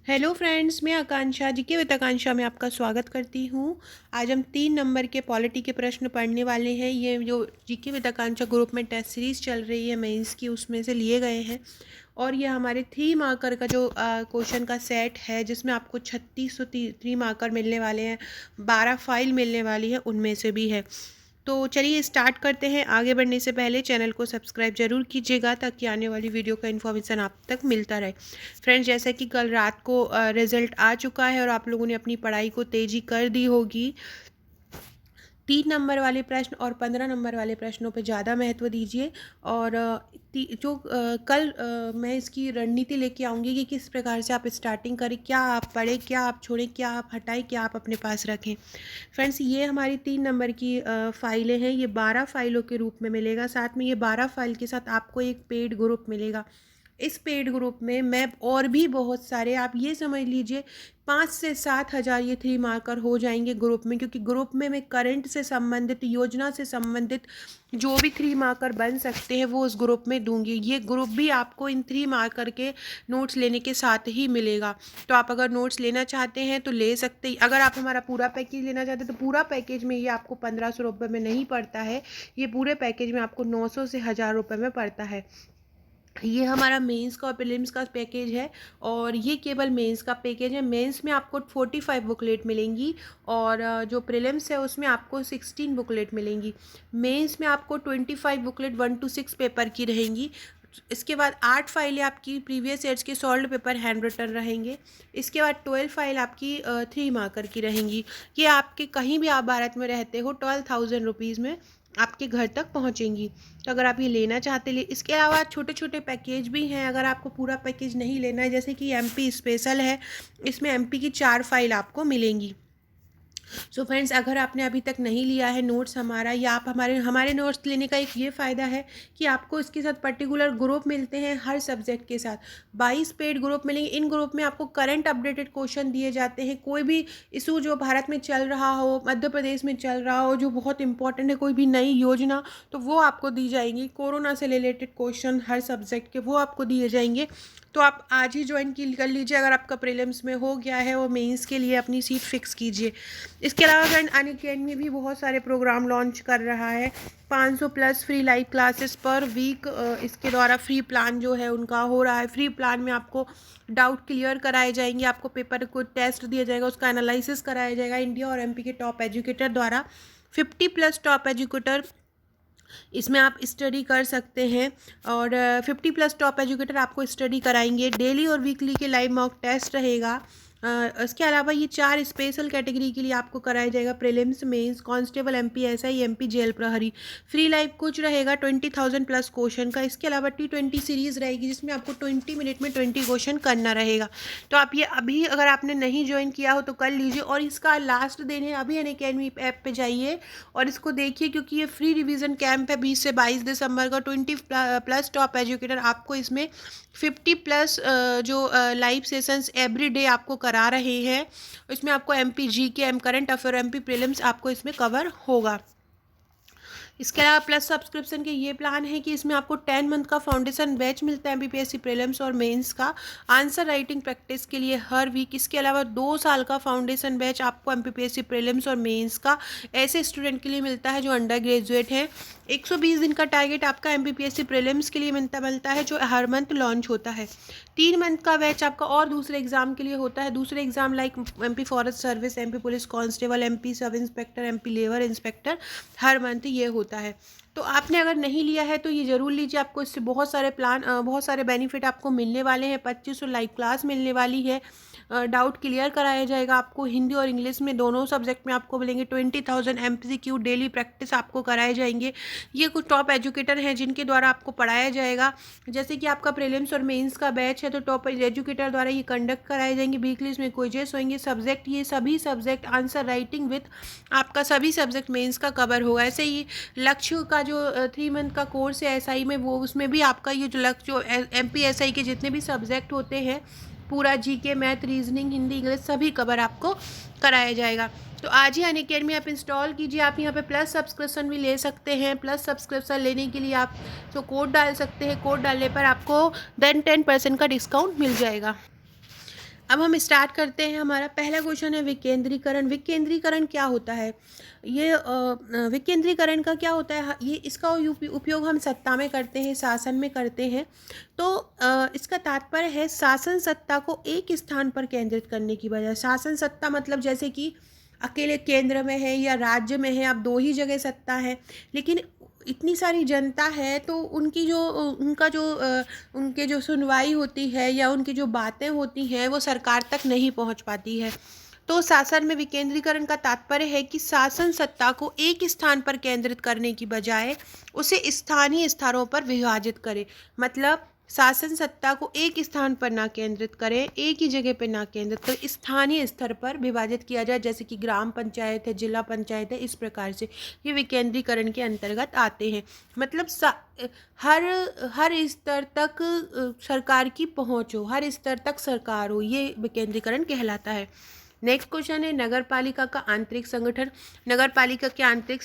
Hello friends, मैं आकांक्षा GK with आकांक्षा में आपका स्वागत करती हूँ। आज हम 3 नंबर के पॉलिटी के प्रश्न पढ़ने वाले हैं। ये जो जीके विद आकांक्षा ग्रुप में टेस्ट सीरीज़ चल रही है मेंस की, उसमें से लिए गए हैं। और ये हमारे 3 मार्कर का जो क्वेश्चन का सेट है, जिसमें आपको 36 3 मार्कर मिलने वाले हैं, 12 फाइल मिलने वाली है, उनमें से भी है। तो चलिए स्टार्ट करते हैं। आगे बढ़ने से पहले चैनल को सब्सक्राइब जरूर कीजिएगा ताकि आने वाली वीडियो का इन्फॉर्मेशन आप तक मिलता रहे। फ्रेंड्स, जैसा कि कल रात को रिजल्ट आ चुका है और आप लोगों ने अपनी पढ़ाई को तेज़ी कर दी होगी। 3 नंबर वाले प्रश्न और 15 नंबर वाले प्रश्नों पर ज़्यादा महत्व दीजिए। और कल मैं इसकी रणनीति लेके आऊँगी कि किस प्रकार से आप स्टार्टिंग करें, क्या आप पढ़ें, क्या आप छोड़ें, क्या आप हटाएं, क्या आप अपने पास रखें। फ्रेंड्स, ये हमारी 3 नंबर की फाइलें हैं। ये 12 फाइलों के रूप में मिलेगा। साथ में ये 12 फाइल के साथ आपको एक पेड ग्रुप मिलेगा। इस पेड ग्रुप में मैं और भी बहुत सारे, आप ये समझ लीजिए 5 से 7 हज़ार ये 3 मार्कर हो जाएंगे ग्रुप में, क्योंकि ग्रुप में मैं करंट से संबंधित, योजना से संबंधित जो भी 3 मार्कर बन सकते हैं वो उस ग्रुप में दूंगी। ये ग्रुप भी आपको इन 3 मार्कर के नोट्स लेने के साथ ही मिलेगा। तो आप अगर नोट्स लेना चाहते हैं तो ले सकते हैं। अगर आप हमारा पूरा पैकेज लेना चाहते हैं तो पूरा पैकेज में ये आपको 1500 रुपये में नहीं पड़ता है। ये पूरे पैकेज में आपको 900 से 1000 रुपये में पड़ता है। ये हमारा मेंस का और प्रीलिम्स का पैकेज है, और ये केवल मेंस का पैकेज है। मेंस में आपको 45 बुकलेट मिलेंगी, और जो प्रीलिम्स है उसमें आपको 16 बुकलेट मिलेंगी। मेंस में आपको 25 बुकलेट 1 to 6 पेपर की रहेंगी। इसके बाद 8 फाइलें आपकी प्रीवियस ईयर्स के सॉल्व पेपर हैंड रिटन रहेंगे। इसके बाद 12 फाइल आपकी 3 मार्कर की रहेंगी। ये आपके कहीं भी आप भारत में रहते हो 12,000 रुपीज़ में आपके घर तक पहुंचेंगी। तो अगर आप ये लेना चाहते ले, इसके अलावा छोटे छोटे पैकेज भी हैं। अगर आपको पूरा पैकेज नहीं लेना है, जैसे कि एमपी स्पेशल है, इसमें एमपी की 4 फाइल आपको मिलेंगी। सो फ्रेंड्स, अगर आपने अभी तक नहीं लिया है नोट्स हमारा, या आप हमारे नोट्स लेने का एक ये फ़ायदा है कि आपको इसके साथ पर्टिकुलर ग्रुप मिलते हैं हर सब्जेक्ट के साथ। 22 पेड ग्रुप मिलेंगे। इन ग्रुप में आपको करंट अपडेटेड क्वेश्चन दिए जाते हैं। कोई भी इशू जो भारत में चल रहा हो, मध्य प्रदेश में चल रहा हो, जो बहुत इंपॉर्टेंट है, कोई भी नई योजना, तो वो आपको दी जाएंगी। कोरोना से रिलेटेड क्वेश्चन हर सब्जेक्ट के वो आपको दिए जाएंगे। तो आप आज ही ज्वाइन कर लीजिए। अगर आपका प्रीलिम्स में हो गया है और मेंस के लिए अपनी सीट फिक्स कीजिए। इसके अलावा फ्रेंड, अनअकैडमी भी बहुत सारे प्रोग्राम लॉन्च कर रहा है। 500 plus free live classes per week इसके द्वारा फ्री प्लान जो है उनका हो रहा है। फ्री प्लान में आपको डाउट क्लियर कराए जाएंगे, आपको पेपर को टेस्ट दिया जाएगा, उसका एनालिसिस कराया जाएगा इंडिया और एमपी के टॉप एजुकेटर द्वारा। 50+ टॉप एजुकेटर इसमें आप स्टडी कर सकते हैं, और 50+ टॉप एजुकेटर आपको स्टडी कराएंगे। डेली और वीकली के लाइव मॉक टेस्ट रहेगा। इसके अलावा ये 4 स्पेशल कैटेगरी के लिए आपको कराया जाएगा। Prelims, mains, constable, MP SI, MP jail प्रहरी। फ्री लाइव कुछ रहेगा 20,000+ क्वेश्चन का। इसके अलावा T20 सीरीज़ रहेगी, जिसमें आपको 20 मिनट में 20 क्वेश्चन करना रहेगा। तो आप ये अभी, अगर आपने नहीं ज्वाइन किया हो तो कर लीजिए, और इसका लास्ट दिन है। अभी अनअकैडमी ऐप पे जाइए और इसको देखिए, क्योंकि ये फ्री रिवीजन कैंप है 20 से 22 दिसंबर का। 20+ टॉप एजुकेटर आपको इसमें 50+ जो लाइव सेशंस एवरी डे आपको करा रहे हैं। इसमें आपको MP G K, M current affair, MP prelims आपको इसमें कवर होगा। इसके अलावा प्लस सब्सक्रिप्शन के ये प्लान है कि इसमें आपको 10 मंथ का फाउंडेशन बैच मिलता है एमपीपीएससी प्रीलिम्स और मेंस का, आंसर राइटिंग प्रैक्टिस के लिए हर वीक। इसके अलावा 2 साल का फाउंडेशन बैच आपको एमपीपीएससी प्रीलिम्स और मेंस का ऐसे स्टूडेंट के लिए मिलता है जो अंडर ग्रेजुएट हैं। 120 दिन का टारगेट आपका एमपीपीएससी प्रीलिम्स के लिए मिलता है, जो हर मंथ लॉन्च होता है। 3 मंथ का बैच आपका और दूसरे एग्जाम के लिए होता है। दूसरे exam like MP forest service, MP police constable, MP sub inspector, MP labour inspector, हर मंथ ये होता है। तो आपने अगर नहीं लिया है तो ये ज़रूर लीजिए। आपको इससे बहुत सारे प्लान, बहुत सारे बेनिफिट आपको मिलने वाले हैं। 2500 लाइव क्लास मिलने वाली है। डाउट क्लियर कराया जाएगा आपको। हिंदी और इंग्लिश में दोनों सब्जेक्ट में आपको मिलेंगे। 20,000 एमसीक्यू डेली प्रैक्टिस आपको कराए जाएंगे। ये कुछ टॉप एजुकेटर हैं जिनके द्वारा आपको पढ़ाया जाएगा। जैसे कि आपका प्रीलिम्स और मेंस का बैच है तो टॉप एजुकेटर द्वारा ये कंडक्ट कराए जाएंगे। वीकली इसमें क्विजेस होंगे। सब्जेक्ट, ये सभी सब्जेक्ट आंसर राइटिंग विथ आपका सभी सब्जेक्ट मेंस का कवर होगा। ऐसे ही लक्ष्य का जो 3 मंथ का कोर्स है एसआई में, वो उसमें भी आपका ये जो लक्ष्य, जो एमपी एसआई के जितने भी सब्जेक्ट होते हैं, पूरा GK, math, reasoning, Hindi, English सभी कवर आपको कराया जाएगा। तो आज ही अनअकैडमी आप इंस्टॉल कीजिए। आप यहाँ पे प्लस सब्सक्रिप्शन भी ले सकते हैं। प्लस सब्सक्रिप्शन लेने के लिए आप तो कोड डाल सकते हैं। कोड डालने पर आपको देन 10% का डिस्काउंट मिल जाएगा। अब हम स्टार्ट करते हैं। हमारा पहला क्वेश्चन है विकेंद्रीकरण। विकेंद्रीकरण क्या होता है? ये विकेंद्रीकरण का क्या होता है? ये इसका उपयोग हम सत्ता में करते हैं, शासन में करते हैं। तो इसका तात्पर्य है शासन सत्ता को एक स्थान पर केंद्रित करने की बजाय। शासन सत्ता मतलब जैसे कि अकेले केंद्र में है या राज्य में है, अब दो ही जगह सत्ता है, लेकिन इतनी सारी जनता है तो उनकी जो उनका जो उनके जो सुनवाई होती है या उनकी जो बातें होती हैं वो सरकार तक नहीं पहुंच पाती है। तो शासन में विकेंद्रीकरण का तात्पर्य है कि शासन सत्ता को एक स्थान पर केंद्रित करने की बजाय उसे स्थानीय स्तरों पर विभाजित करे। मतलब शासन सत्ता को एक स्थान पर ना केंद्रित करें, एक ही जगह पर ना केंद्रित करें, स्थानीय स्तर पर विभाजित किया जाए, जैसे कि ग्राम पंचायत है, जिला पंचायत है, इस प्रकार से ये विकेंद्रीकरण के अंतर्गत आते हैं। मतलब हर हर स्तर तक सरकार की पहुंच हो, हर स्तर तक सरकार हो, ये विकेंद्रीकरण कहलाता है। नेक्स्ट क्वेश्चन है नगर पालिका का आंतरिक संगठन। नगर पालिका के आंतरिक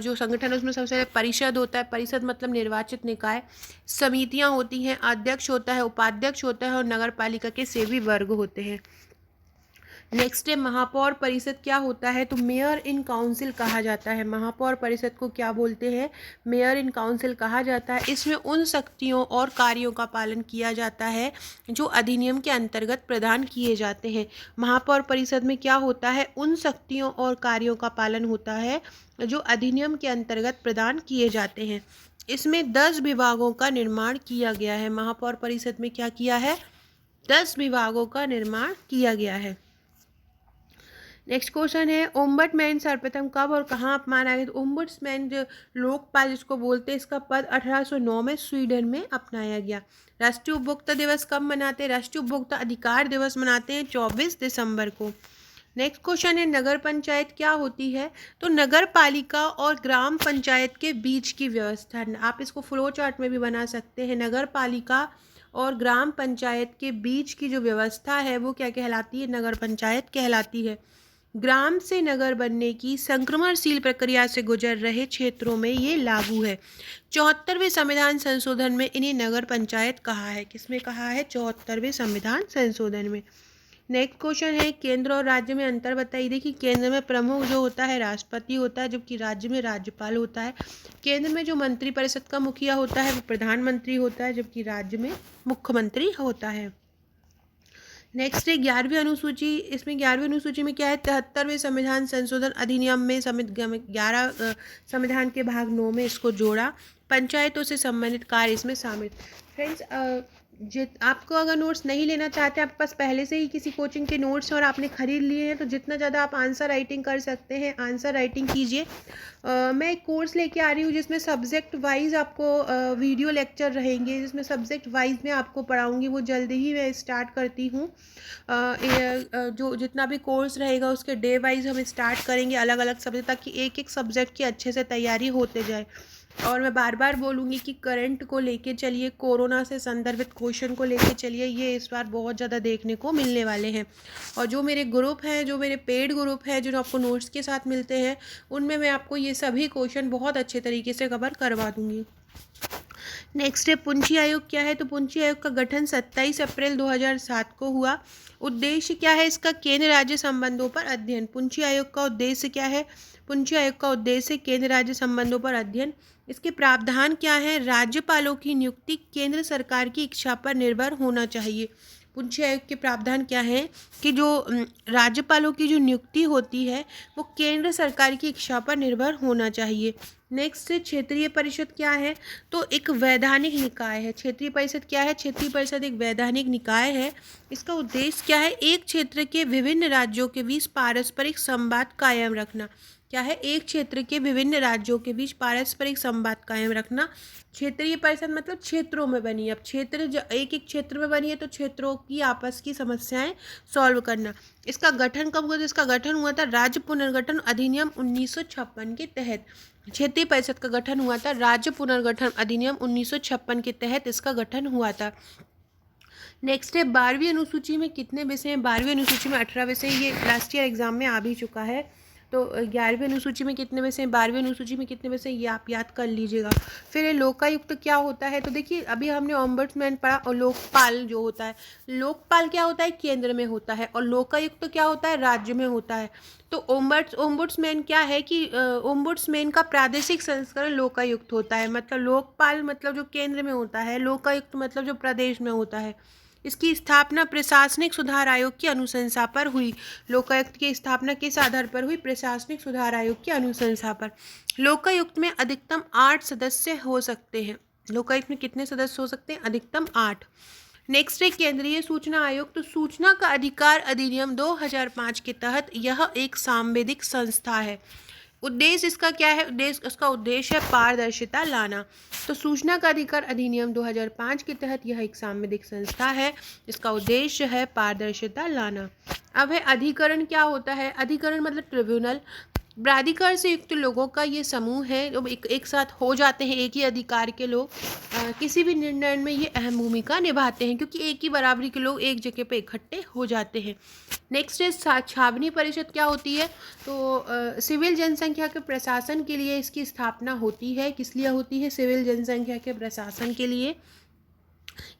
जो संगठन है उसमें सबसे पहले परिषद होता है। परिषद मतलब निर्वाचित निकाय। समितियां होती हैं, अध्यक्ष होता है, उपाध्यक्ष होता है और नगर पालिका के सेवी वर्ग होते हैं। नेक्स्ट है महापौर परिषद क्या होता है? तो मेयर इन काउंसिल कहा जाता है। महापौर परिषद को क्या बोलते हैं? मेयर इन काउंसिल कहा जाता है। इसमें उन शक्तियों और कार्यों का पालन किया जाता है जो अधिनियम के अंतर्गत प्रदान किए जाते हैं। महापौर परिषद में क्या होता है? उन शक्तियों और कार्यों का पालन होता है जो अधिनियम के अंतर्गत प्रदान किए जाते हैं। इसमें 10 विभागों का निर्माण किया गया है। महापौर परिषद में क्या किया है? 10 विभागों का निर्माण किया गया है। नेक्स्ट क्वेश्चन है ओम्बड्समैन सर्वप्रथम कब और कहाँ अपनाया गया? तो ओम्बड्समैन जो लोकपाल जिसको बोलते हैं, इसका पद 1809 में स्वीडन में अपनाया गया। राष्ट्रीय उपभोक्ता दिवस कब मनाते हैं? राष्ट्रीय उपभोक्ता अधिकार दिवस मनाते हैं 24 दिसंबर को। नेक्स्ट क्वेश्चन है नगर पंचायत क्या होती है? तो नगर पालिका और ग्राम पंचायत के बीच की व्यवस्था। आप इसको फ्लो चार्ट में भी बना सकते हैं। नगर पालिका और ग्राम पंचायत के बीच की जो व्यवस्था है वो क्या कहलाती है? नगर पंचायत कहलाती है। ग्राम से नगर बनने की संक्रमणशील प्रक्रिया से गुजर रहे क्षेत्रों में ये लागू है। 74वें संविधान संशोधन में इन्हें नगर पंचायत कहा है। किसमें कहा है? 74वें संविधान संशोधन में। नेक्स्ट क्वेश्चन है केंद्र और राज्य में अंतर बताइए। देखिए केंद्र में प्रमुख जो होता है राष्ट्रपति होता है, जबकि राज्य में राज्यपाल होता है। केंद्र में जो मंत्रिपरिषद का मुखिया होता है वो प्रधानमंत्री होता है, जबकि राज्य में मुख्यमंत्री होता है। नेक्स्ट है 11वीं अनुसूची। इसमें 11वीं अनुसूची में क्या है? 73वें संविधान संशोधन अधिनियम में 11 संविधान के भाग 9 में इसको जोड़ा। पंचायतों से संबंधित कार्य इसमें शामिल। फ्रेंड्स आपको अगर नोट्स नहीं लेना चाहते, आपके पास पहले से ही किसी कोचिंग के नोट्स हैं और आपने खरीद लिए हैं, तो जितना ज़्यादा आप आंसर राइटिंग कर सकते हैं आंसर राइटिंग कीजिए। मैं एक कोर्स लेके आ रही हूँ जिसमें सब्जेक्ट वाइज आपको वीडियो लेक्चर रहेंगे, जिसमें सब्जेक्ट वाइज मैं आपको पढ़ाऊँगी। वो जल्दी ही मैं स्टार्ट करती हूँ। जो जितना भी कोर्स रहेगा उसके डे वाइज हम स्टार्ट करेंगे अलग अलग सब्जेक्ट, ताकि एक एक सब्जेक्ट की अच्छे से तैयारी होते जाए। और मैं बार बार बोलूँगी कि करंट को लेके चलिए, कोरोना से संदर्भित क्वेश्चन को लेके चलिए, ये इस बार बहुत ज़्यादा देखने को मिलने वाले हैं। और जो मेरे ग्रुप हैं, जो मेरे पेड ग्रुप हैं, जो आपको नोट्स के साथ मिलते हैं, उनमें मैं आपको ये सभी क्वेश्चन बहुत अच्छे तरीके से कवर करवा दूँगी। नेक्स्ट है पुंछी आयोग क्या है? तो पुंछी आयोग का गठन 27 अप्रैल 2007 को हुआ। उद्देश्य क्या है इसका? केंद्र राज्य संबंधों पर अध्ययन। पुंछी आयोग का उद्देश्य क्या है? पुंछी आयोग का उद्देश्य केंद्र राज्य संबंधों पर अध्ययन। इसके प्रावधान क्या है? राज्यपालों की नियुक्ति केंद्र सरकार की इच्छा पर निर्भर होना चाहिए। पुंछी आयोग के प्रावधान क्या है कि जो राज्यपालों की जो नियुक्ति होती है वो केंद्र सरकार की इच्छा पर निर्भर होना चाहिए। नेक्स्ट क्षेत्रीय परिषद क्या है? तो एक वैधानिक निकाय है। क्षेत्रीय परिषद क्या है? क्षेत्रीय परिषद एक वैधानिक निकाय है। इसका उद्देश्य क्या है? एक क्षेत्र के विभिन्न राज्यों के बीच पारस्परिक संवाद कायम रखना। क्या है? एक क्षेत्र के विभिन्न राज्यों के बीच पारस्परिक संवाद कायम रखना। क्षेत्रीय परिषद मतलब क्षेत्रों में बनी। अब क्षेत्र एक एक क्षेत्र में बनी है तो क्षेत्रों की आपस की समस्याएं सॉल्व करना। इसका गठन कब हुआ? तो इसका गठन हुआ था राज्य पुनर्गठन अधिनियम 1956 के तहत। क्षेत्रीय परिषद का गठन हुआ था राज्य पुनर्गठन अधिनियम 1956 के तहत इसका गठन हुआ था। नेक्स्ट है 12वीं अनुसूची में कितने विषय हैं? 12वीं अनुसूची में 18 विषय। ये लास्ट ईयर एग्जाम में आ भी चुका है। तो 11वीं अनुसूची में कितने में से, 12वीं अनुसूची में कितने में से, ये आप याद कर लीजिएगा। फिर ये लोकायुक्त क्या होता है, तो देखिए अभी हमने ओम्बड्समैन पढ़ा, और लोकपाल जो होता है, लोकपाल क्या होता है, केंद्र में होता है, और लोकायुक्त क्या होता है, राज्य में होता है। तो ओम्बड्समैन क्या है कि ओम्बड्समैन का प्रादेशिक संस्करण लोकायुक्त होता है। मतलब लोकपाल मतलब जो केंद्र में होता है, लोकायुक्त मतलब जो प्रदेश में होता है। इसकी स्थापना प्रशासनिक सुधार आयोग की अनुशंसा पर हुई। लोकायुक्त की स्थापना किस आधार पर हुई, प्रशासनिक सुधार आयोग की अनुशंसा पर। लोकायुक्त में अधिकतम 8 सदस्य हो सकते हैं। लोकायुक्त में कितने सदस्य हो सकते हैं, अधिकतम 8। नेक्स्ट है केंद्रीय सूचना आयोग। तो सूचना का अधिकार अधिनियम 2005 के तहत यह एक सांविधिक संस्था है। उद्देश्य इसका क्या है, उसका उद्देश्य है पारदर्शिता लाना। तो सूचना का अधिकार अधिनियम 2005 के तहत यह एक सांविधिक संस्था है, इसका उद्देश्य है पारदर्शिता लाना। अब है अधिकरण क्या होता है, अधिकरण मतलब ट्रिब्यूनल। प्राधिकार से युक्त लोगों का ये समूह है जो एक साथ हो जाते हैं, एक ही अधिकार के लोग किसी भी निर्णय में ये अहम भूमिका निभाते हैं, क्योंकि एक ही बराबरी के लोग एक जगह पे इकट्ठे हो जाते हैं। नेक्स्ट है छावनी परिषद क्या होती है, तो सिविल जनसंख्या के प्रशासन के लिए इसकी स्थापना होती है। किस लिए होती है, सिविल जनसंख्या के प्रशासन के लिए।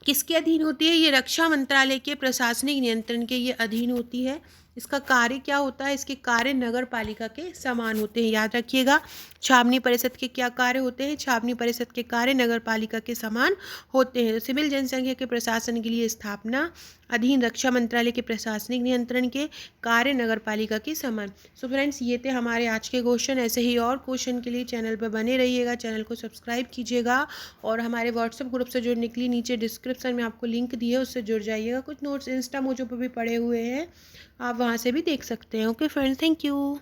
किसके अधीन होती है, ये रक्षा मंत्रालय के प्रशासनिक नियंत्रण के ये अधीन होती है। इसका कार्य क्या होता है, इसके कार्य नगर पालिका के समान होते हैं, याद रखिएगा। छावनी परिषद के क्या कार्य होते हैं, छावनी परिषद के कार्य नगर पालिका के समान होते हैं। सिविल जनसंख्या के प्रशासन के लिए स्थापना, अधीन रक्षा मंत्रालय के प्रशासनिक नियंत्रण के, कार्य नगर पालिका के समान। सो फ्रेंड्स, ये थे हमारे आज के क्वेश्चन। ऐसे ही और क्वेश्चन के लिए चैनल पर बने रहिएगा, चैनल को सब्सक्राइब कीजिएगा, और हमारे व्हाट्सएप ग्रुप से जुड़ने के लिए नीचे डिस्क्रिप्शन में आपको लिंक दी है, उससे जुड़ जाइएगा। कुछ नोट्स इंस्टा मोजो पर भी पड़े हुए हैं, आप वहाँ से भी देख सकते हैं। Okay friends, thank you.